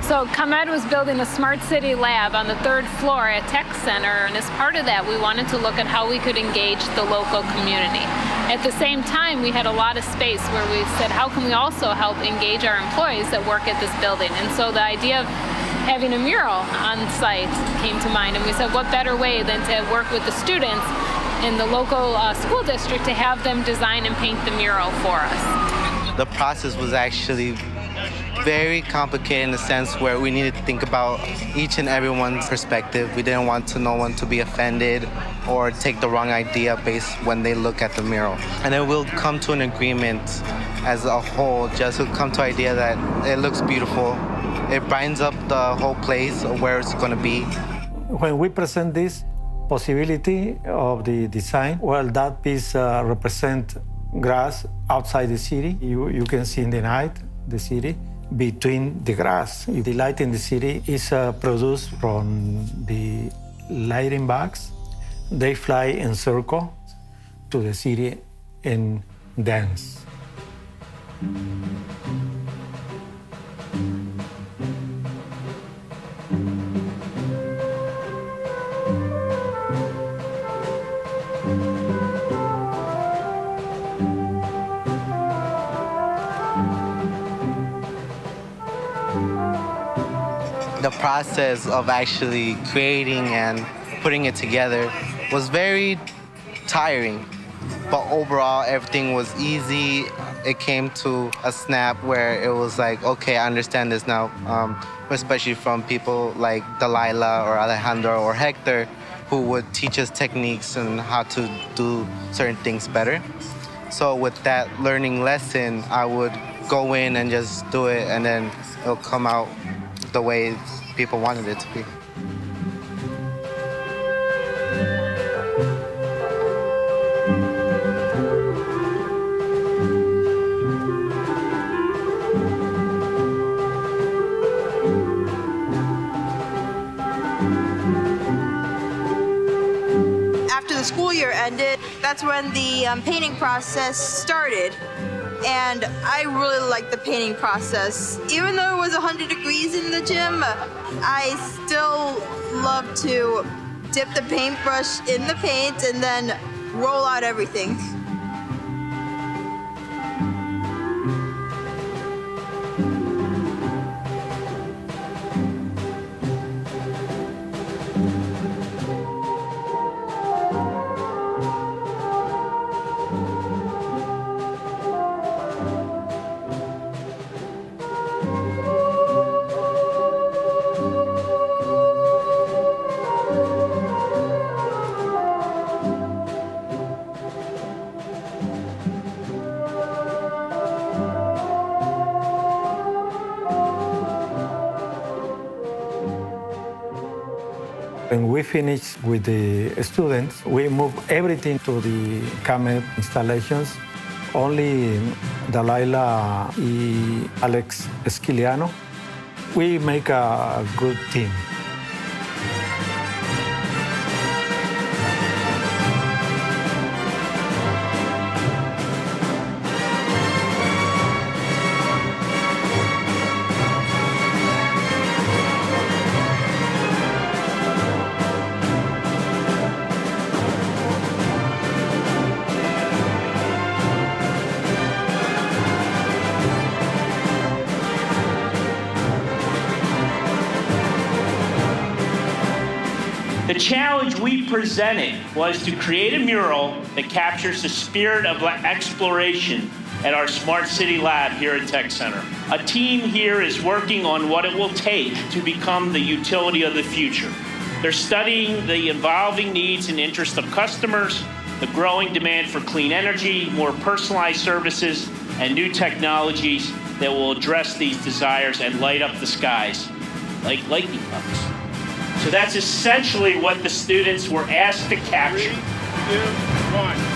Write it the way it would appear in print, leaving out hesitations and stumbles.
So ComEd was building a smart city lab on the 3rd floor at Tech Center, and as part of that, we wanted to look at how we could engage the local community. At the same time, we had a lot of space where we said, how can we also help engage our employees that work at this building? And so the idea of having a mural on site came to mind, and we said, what better way than to work with the students in the local school district to have them design and paint the mural for us. The process was actually very complicated in the sense where we needed to think about each and everyone's perspective. We didn't want no one to be offended or take the wrong idea based when they look at the mural. And then we'll come to an agreement as a whole, just to come to the idea that it looks beautiful. It brightens up the whole place of where it's going to be. When we present this possibility of the design, well, that piece represents grass outside the city. You can see in the night the city between the grass. The light in the city is produced from the lighting bugs. They fly in circle to the city and dance. The process of actually creating and putting it together was very tiring, but overall everything was easy. It came to a snap where it was like, okay, I understand this now, especially from people like Delilah or Alejandro or Héctor, who would teach us techniques and how to do certain things better. So with that learning lesson, I would go in and just do it, and then it'll come out the way people wanted it to be. After the school year ended, that's when the painting process started. And I really liked the painting process. Even though it was 100 degrees in the gym, I still love to dip the paintbrush in the paint and then roll out everything. When we finish with the students, we move everything to the ComEd installations. Only Delilah and Alex Esquiliano. We make a good team. The challenge we presented was to create a mural that captures the spirit of exploration at our Smart City Lab here at Tech Center. A team here is working on what it will take to become the utility of the future. They're studying the evolving needs and interests of customers, the growing demand for clean energy, more personalized services, and new technologies that will address these desires and light up the skies like lightning bugs. So that's essentially what the students were asked to capture. 3, 2, 1.